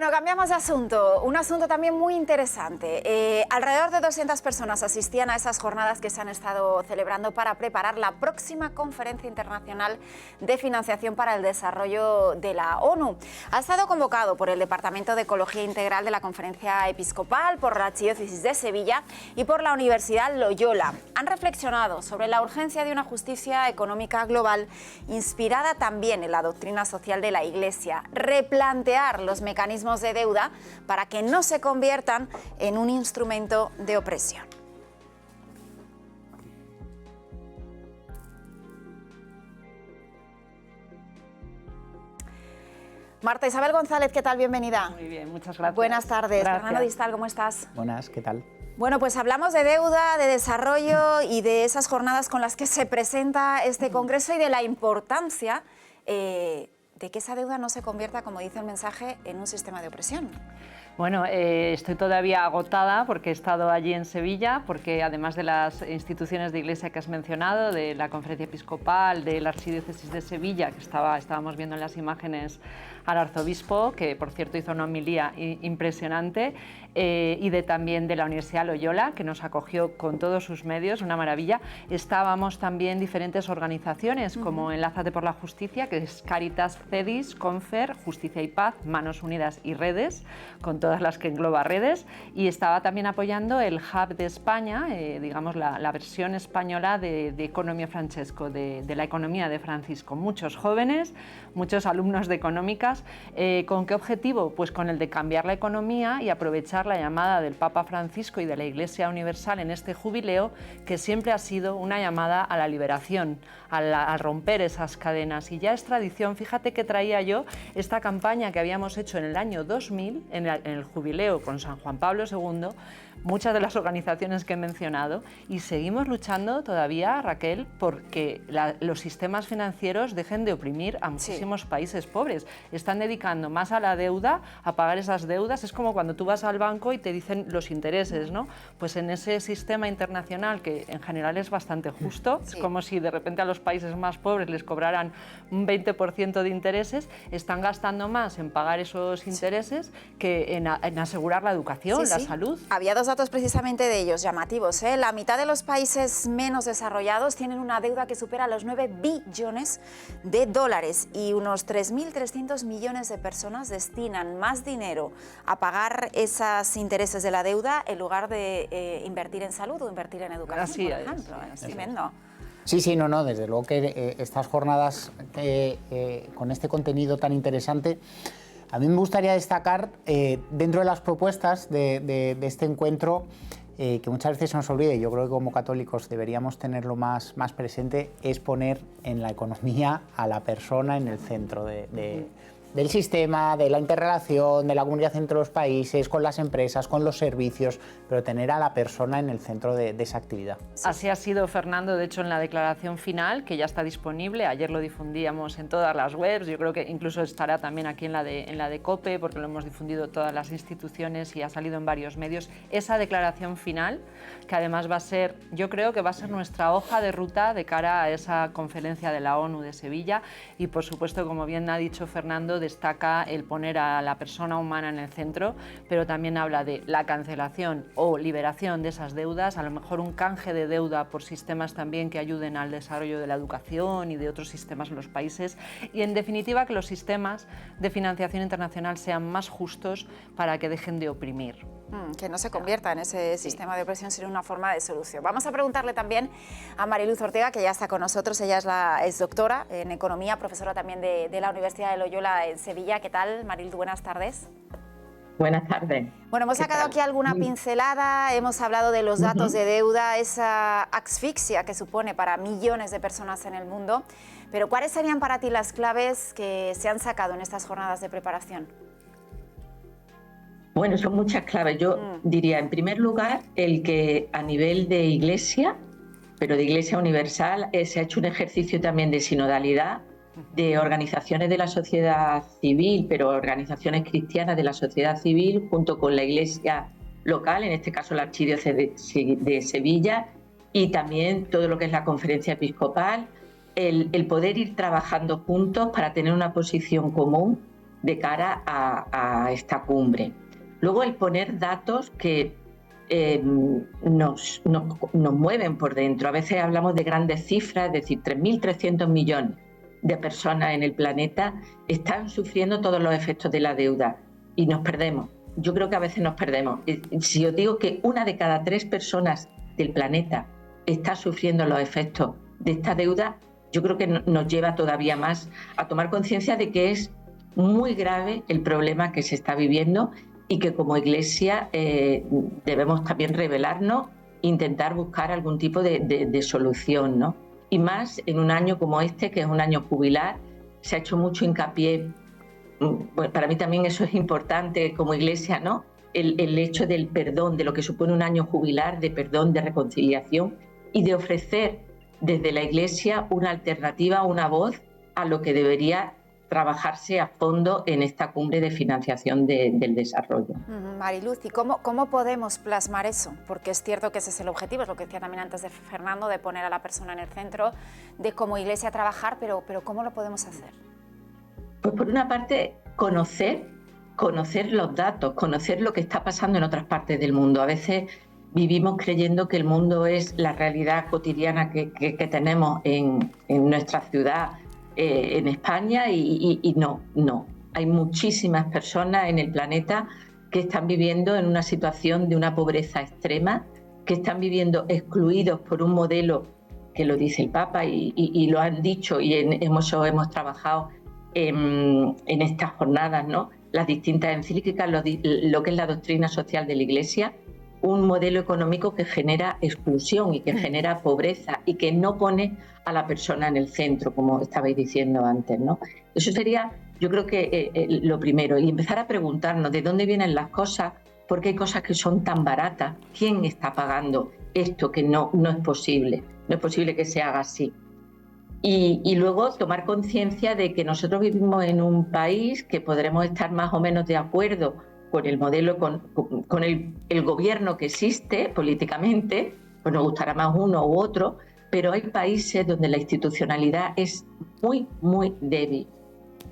Bueno, cambiamos de asunto, un asunto también muy interesante. Alrededor de 200 personas asistían a esas jornadas que se han estado celebrando para preparar la próxima Conferencia Internacional de Financiación para el Desarrollo de la ONU. Ha estado convocado por el Departamento de Ecología Integral de la Conferencia Episcopal, por la Archidiócesis de Sevilla y por la Universidad Loyola. Han reflexionado sobre la urgencia de una justicia económica global inspirada también en la doctrina social de la Iglesia, replantear los mecanismos de deuda para que no se conviertan en un instrumento de opresión. Marta Isabel González, ¿qué tal? Bienvenida. Muy bien, muchas gracias. Buenas tardes. Gracias. Fernando Distal, ¿cómo estás? Buenas, ¿qué tal? Bueno, pues hablamos de deuda, de desarrollo y de esas jornadas con las que se presenta este congreso y de la importancia de que esa deuda no se convierta, como dice el mensaje, en un sistema de opresión. Bueno, estoy todavía agotada porque he estado allí en Sevilla, porque además de las instituciones de Iglesia que has mencionado, de la Conferencia Episcopal, de la Archidiócesis de Sevilla, que estábamos viendo en las imágenes al arzobispo, que por cierto hizo una homilía impresionante, y también de la Universidad Loyola, que nos acogió con todos sus medios, una maravilla. Estábamos también diferentes organizaciones, como Enlázate por la Justicia, que es Caritas, CEDIS, Confer, Justicia y Paz, Manos Unidas y Redes, con todas las que engloba Redes, y estaba también apoyando el Hub de España, digamos la versión española de Economia Francesco, de la economía de Francisco. Muchos jóvenes, muchos alumnos de económicas. ¿Con qué objetivo? Pues con el de cambiar la economía y aprovechar la llamada del Papa Francisco y de la Iglesia Universal en este jubileo, que siempre ha sido una llamada a la liberación, a romper esas cadenas. Y ya es tradición, fíjate que traía yo esta campaña que habíamos hecho en el año 2000, en el jubileo con San Juan Pablo II, muchas de las organizaciones que he mencionado, y seguimos luchando todavía, Raquel, porque los sistemas financieros dejen de oprimir a muchísimos países pobres. Están dedicando más a la deuda, a pagar esas deudas. Es como cuando tú vas al banco y te dicen los intereses, ¿no? Pues en ese sistema internacional, que en general es bastante justo, es como si de repente a los países más pobres les cobraran un 20% de intereses, están gastando más en pagar esos intereses que en asegurar la educación, la salud. Había dos datos precisamente de ellos llamativos, ¿eh? La mitad de los países menos desarrollados tienen una deuda que supera los 9 billones de dólares y unos 3.300 millones de personas destinan más dinero a pagar esos intereses de la deuda en lugar de invertir en salud o invertir en educación, por ejemplo. Es tremendo. Sí, no, desde luego que estas jornadas con este contenido tan interesante, a mí me gustaría destacar dentro de las propuestas de este encuentro, que muchas veces se nos olvida, y yo creo que como católicos deberíamos tenerlo más presente, es poner en la economía a la persona en el centro del sistema, de la interrelación, de la comunicación entre los países, con las empresas, con los servicios, pero tener a la persona en el centro de esa actividad. Así ha sido, Fernando, de hecho en la declaración final, que ya está disponible, ayer lo difundíamos en todas las webs, yo creo que incluso estará también aquí en la de COPE, porque lo hemos difundido todas las instituciones y ha salido en varios medios, esa declaración final, que además va a ser, yo creo que va a ser nuestra hoja de ruta de cara a esa conferencia de la ONU de Sevilla, y por supuesto, como bien ha dicho Fernando, destaca el poner a la persona humana en el centro, pero también habla de la cancelación o liberación de esas deudas, a lo mejor un canje de deuda por sistemas también que ayuden al desarrollo de la educación y de otros sistemas en los países, y en definitiva que los sistemas de financiación internacional sean más justos para que dejen de oprimir. Que no se convierta en ese sistema de opresión, sería una forma de solución. Vamos a preguntarle también a Mariluz Ortega, que ya está con nosotros. Ella es doctora en Economía, profesora también de la Universidad de Loyola en Sevilla. ¿Qué tal, Mariluz? Buenas tardes. Buenas tardes. Bueno, hemos sacado aquí alguna pincelada, hemos hablado de los datos de deuda, esa asfixia que supone para millones de personas en el mundo, pero ¿cuáles serían para ti las claves que se han sacado en estas jornadas de preparación? Bueno, son muchas claves. Yo diría, en primer lugar, el que a nivel de Iglesia, pero de Iglesia Universal, se ha hecho un ejercicio también de sinodalidad, de organizaciones de la sociedad civil, pero organizaciones cristianas de la sociedad civil, junto con la Iglesia local, en este caso la Archidiócesis de Sevilla, y también todo lo que es la Conferencia Episcopal, el poder ir trabajando juntos para tener una posición común de cara a esta cumbre. Luego el poner datos que nos mueven por dentro. A veces hablamos de grandes cifras, es decir, 3.300 millones de personas en el planeta están sufriendo todos los efectos de la deuda y nos perdemos. Yo creo que a veces nos perdemos. Si os digo que 1 de cada 3 personas del planeta está sufriendo los efectos de esta deuda, yo creo que nos lleva todavía más a tomar conciencia de que es muy grave el problema que se está viviendo y que como Iglesia debemos también revelarnos, intentar buscar algún tipo de solución, ¿no? Y más en un año como este, que es un año jubilar, se ha hecho mucho hincapié. Bueno, para mí también eso es importante como Iglesia, ¿no? El hecho del perdón, de lo que supone un año jubilar, de perdón, de reconciliación y de ofrecer desde la Iglesia una alternativa, una voz a lo que debería trabajarse a fondo en esta cumbre de financiación del desarrollo. Mariluz, ¿y cómo podemos plasmar eso? Porque es cierto que ese es el objetivo, es lo que decía también antes de Fernando, de poner a la persona en el centro, de como Iglesia trabajar, pero ¿cómo lo podemos hacer? Pues por una parte, conocer los datos, conocer lo que está pasando en otras partes del mundo. A veces vivimos creyendo que el mundo es la realidad cotidiana que tenemos en nuestra ciudad, en España, y no. Hay muchísimas personas en el planeta que están viviendo en una situación de una pobreza extrema, que están viviendo excluidos por un modelo que lo dice el Papa y lo han dicho y hemos trabajado en estas jornadas, ¿no? Las distintas encíclicas, lo que es la doctrina social de la Iglesia, un modelo económico que genera exclusión y que genera pobreza y que no pone a la persona en el centro, como estabais diciendo antes, ¿no? Eso sería, yo creo que lo primero, y empezar a preguntarnos de dónde vienen las cosas, por qué hay cosas que son tan baratas, quién está pagando esto que no es posible, no es posible que se haga así. Y luego tomar conciencia de que nosotros vivimos en un país que podremos estar más o menos de acuerdo con el modelo, con el gobierno que existe políticamente, pues nos gustará más uno u otro, pero hay países donde la institucionalidad es muy, muy débil.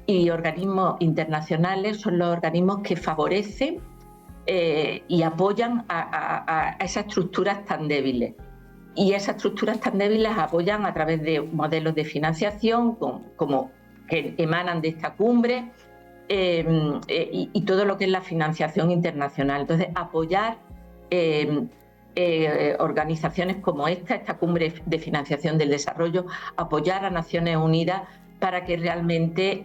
Y organismos internacionales son los organismos que favorecen y apoyan a esas estructuras tan débiles. Y esas estructuras tan débiles apoyan a través de modelos de financiación como que emanan de esta cumbre, y todo lo que es la financiación internacional. Entonces, apoyar organizaciones como esta cumbre de financiación del desarrollo, apoyar a Naciones Unidas para que realmente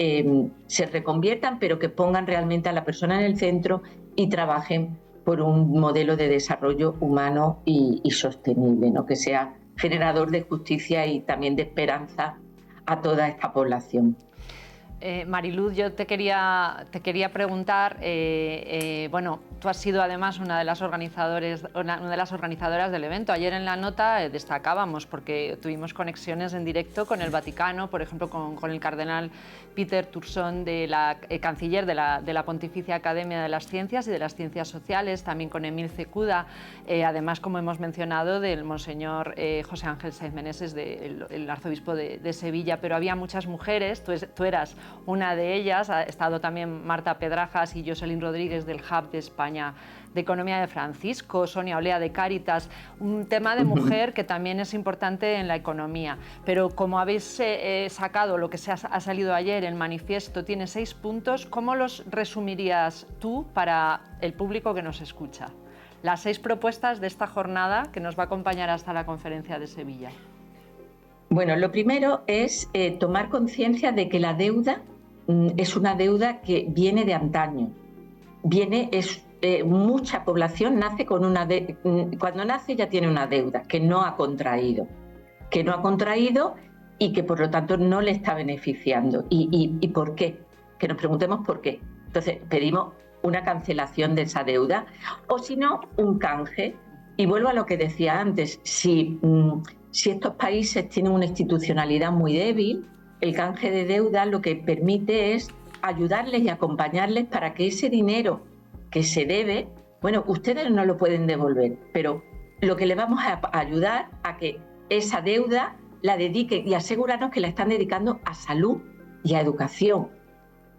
se reconviertan, pero que pongan realmente a la persona en el centro y trabajen por un modelo de desarrollo humano y sostenible, ¿no? Que sea generador de justicia y también de esperanza a toda esta población. Mariluz, yo te quería preguntar, bueno, tú has sido además una de las organizadoras del evento. Ayer en la nota destacábamos, porque tuvimos conexiones en directo con el Vaticano, por ejemplo con el cardenal Peter Turson, canciller de la Pontificia Academia de las Ciencias y de las Ciencias Sociales, también con Emil Cekuda, además, como hemos mencionado, del monseñor José Ángel Saiz Meneses, el arzobispo de Sevilla, pero había muchas mujeres, tú eras una de ellas, ha estado también Marta Pedrajas y Jocelyn Rodríguez del Hub de España de Economía de Francisco, Sonia Olea de Cáritas, un tema de mujer que también es importante en la economía. Pero como habéis sacado lo que ha salido ayer, el manifiesto tiene 6 puntos, ¿cómo los resumirías tú para el público que nos escucha? Las 6 propuestas de esta jornada que nos va a acompañar hasta la conferencia de Sevilla. Bueno, lo primero es tomar conciencia de que la deuda es una deuda que viene de antaño. Mucha población nace con cuando nace ya tiene una deuda que no ha contraído y que por lo tanto no le está beneficiando. ¿Y por qué? Que nos preguntemos por qué. Entonces pedimos una cancelación de esa deuda o si no, un canje. Y vuelvo a lo que decía antes, si estos países tienen una institucionalidad muy débil, el canje de deuda lo que permite es ayudarles y acompañarles para que ese dinero que se debe, bueno, ustedes no lo pueden devolver, pero lo que les vamos a ayudar a que esa deuda la dediquen y asegurarnos que la están dedicando a salud y a educación,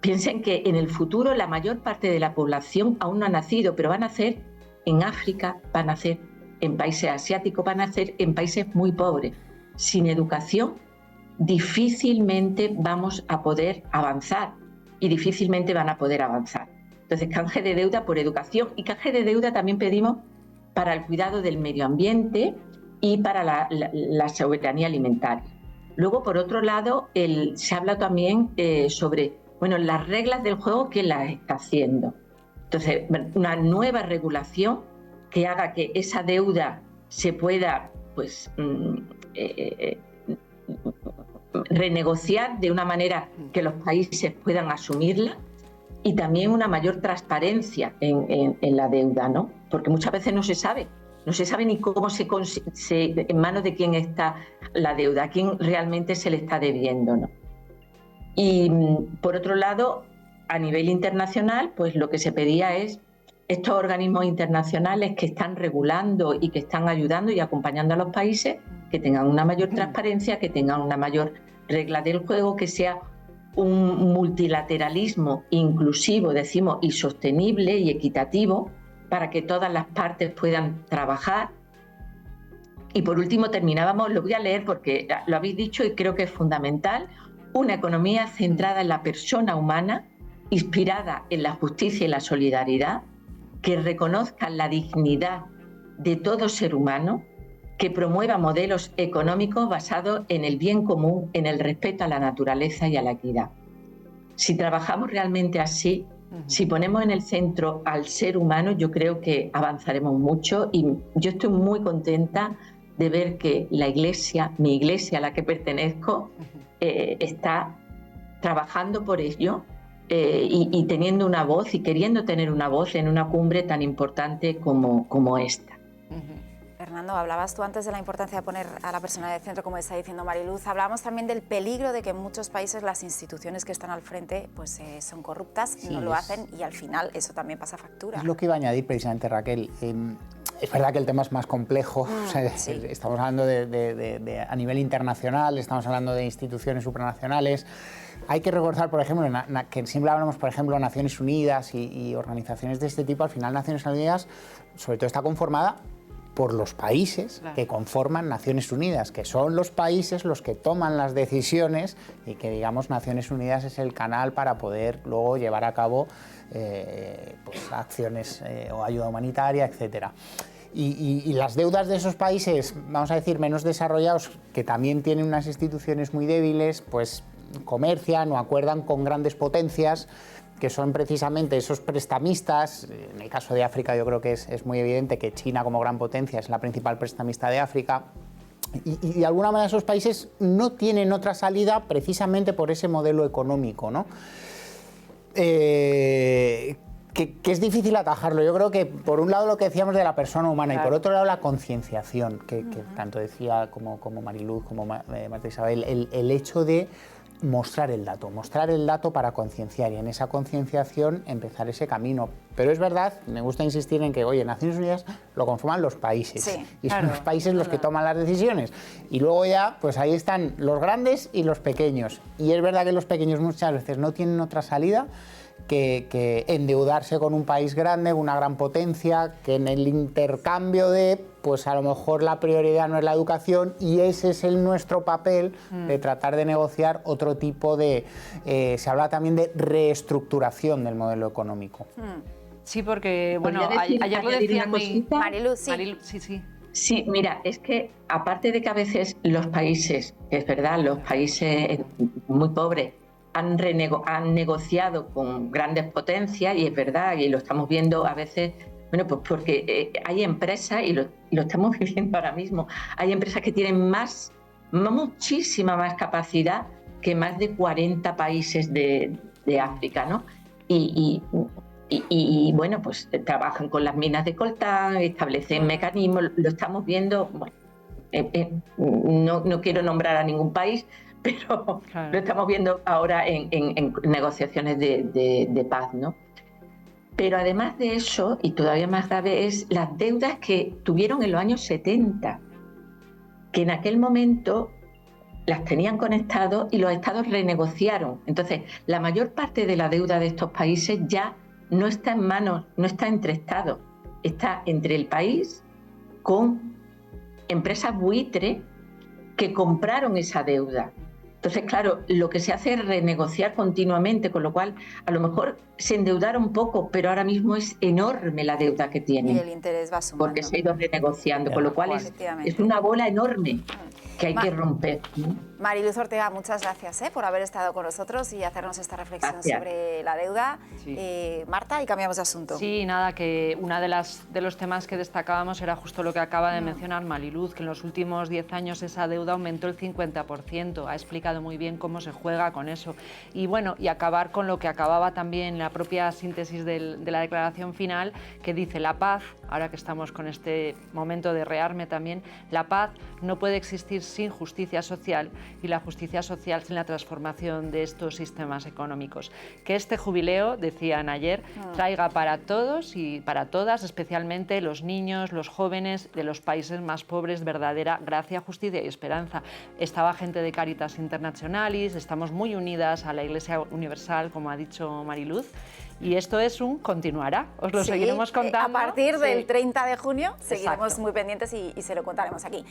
piensen que en el futuro la mayor parte de la población aún no ha nacido, pero va a nacer en África, va a nacer en países asiáticos, va a nacer en países muy pobres. Sin educación, difícilmente vamos a poder avanzar y difícilmente van a poder avanzar. Entonces, canje de deuda por educación, y canje de deuda también pedimos para el cuidado del medio ambiente y para la soberanía alimentaria. Luego, por otro lado, se habla también sobre las reglas del juego, ¿quién las está haciendo? Entonces, una nueva regulación que haga que esa deuda se pueda renegociar de una manera que los países puedan asumirla, y también una mayor transparencia en la deuda, ¿no? Porque muchas veces no se sabe ni cómo en manos de quién está la deuda, a quién realmente se le está debiendo, ¿no? Y por otro lado, a nivel internacional, pues lo que se pedía es estos organismos internacionales que están regulando y que están ayudando y acompañando a los países, que tengan una mayor transparencia, que tengan una mayor regla del juego, que sea un multilateralismo inclusivo, decimos, y sostenible y equitativo, para que todas las partes puedan trabajar. Y por último terminábamos, lo voy a leer porque lo habéis dicho y creo que es fundamental, una economía centrada en la persona humana, inspirada en la justicia y la solidaridad, que reconozca la dignidad de todo ser humano, que promueva modelos económicos basados en el bien común, en el respeto a la naturaleza y a la equidad. Si trabajamos realmente así, si ponemos en el centro al ser humano, yo creo que avanzaremos mucho, y yo estoy muy contenta de ver que la Iglesia, mi Iglesia a la que pertenezco, está trabajando por ello y teniendo una voz y queriendo tener una voz en una cumbre tan importante como esta. Fernando, hablabas tú antes de la importancia de poner a la persona en el centro, como está diciendo Mariluz. Hablábamos también del peligro de que en muchos países las instituciones que están al frente son corruptas, no lo hacen, y al final eso también pasa factura. Es lo que iba a añadir precisamente, Raquel. Es verdad que el tema es más complejo. O sea, estamos hablando de a nivel internacional, estamos hablando de instituciones supranacionales. Hay que recordar, por ejemplo, que siempre hablamos, por ejemplo, de Naciones Unidas y organizaciones de este tipo. Al final, Naciones Unidas, sobre todo, está conformada por los países que conforman Naciones Unidas, que son los países los que toman las decisiones, y que, digamos, Naciones Unidas es el canal para poder luego llevar a cabo acciones o ayuda humanitaria, etcétera. Y las deudas de esos países, vamos a decir, menos desarrollados, que también tienen unas instituciones muy débiles, pues comercian o acuerdan con grandes potencias, que son precisamente esos prestamistas. En el caso de África yo creo que es muy evidente que China, como gran potencia, es la principal prestamista de África, y de alguna manera esos países no tienen otra salida precisamente por ese modelo económico, ¿no? Que es difícil atajarlo. Yo creo que, por un lado, lo que decíamos de la persona humana, y por otro lado, la concienciación, que tanto decía como Mariluz, como Marta Isabel, el hecho de mostrar el dato para concienciar, y en esa concienciación empezar ese camino. Pero es verdad, me gusta insistir en que, oye, Naciones Unidas lo conforman los países, y son los países los que toman las decisiones, y luego ya, pues ahí están los grandes y los pequeños, y es verdad que los pequeños muchas veces no tienen otra salida que endeudarse con un país grande, una gran potencia, que en el intercambio pues a lo mejor la prioridad no es la educación, y ese es nuestro papel, de tratar de negociar otro tipo de... se habla también de reestructuración del modelo económico. Sí, porque, bueno, ayer lo decía Mariluz, sí. Mariluz, sí. Sí, mira, es que aparte de que a veces los países, que es verdad, los países muy pobres, han negociado con grandes potencias, y es verdad, y lo estamos viendo a veces, bueno, pues porque hay empresas, y lo estamos viviendo ahora mismo, hay empresas que tienen muchísima más capacidad que más de 40 países de África, ¿no? Y bueno, pues trabajan con las minas de coltán, establecen mecanismos, lo estamos viendo, bueno, no quiero nombrar a ningún país, pero lo estamos viendo ahora en negociaciones de paz, ¿no? Pero además de eso, y todavía más grave, es las deudas que tuvieron en los años 70, que en aquel momento las tenían conectados y los estados renegociaron. Entonces, la mayor parte de la deuda de estos países ya no está en manos, no está entre estados, está entre el país con empresas buitre que compraron esa deuda. Entonces, claro, lo que se hace es renegociar continuamente, con lo cual a lo mejor se endeudaron poco, pero ahora mismo es enorme la deuda que tienen. Y el interés va sumando. Porque se ha ido renegociando, con lo cual es una bola enorme que hay que romper, ¿no? Mariluz Ortega, muchas gracias por haber estado con nosotros y hacernos esta reflexión sobre la deuda. Sí. Marta, y cambiamos de asunto. Sí, nada, que una de los temas que destacábamos era justo lo que acaba de mencionar Mariluz, que en los últimos 10 años esa deuda aumentó el 50%. Ha explicado muy bien cómo se juega con eso. Y bueno, y acabar con lo que acababa también la propia síntesis de la declaración final, que dice: la paz, ahora que estamos con este momento de rearme también, la paz no puede existir sin justicia social, y la justicia social sin la transformación de estos sistemas económicos. Que este jubileo, decían ayer, traiga para todos y para todas, especialmente los niños, los jóvenes de los países más pobres, verdadera gracia, justicia y esperanza. Estaba gente de Caritas Internationalis, estamos muy unidas a la Iglesia Universal, como ha dicho Mariluz, y esto es un continuará, os lo seguiremos contando. A partir del 30 de junio Exacto. seguiremos muy pendientes y se lo contaremos aquí.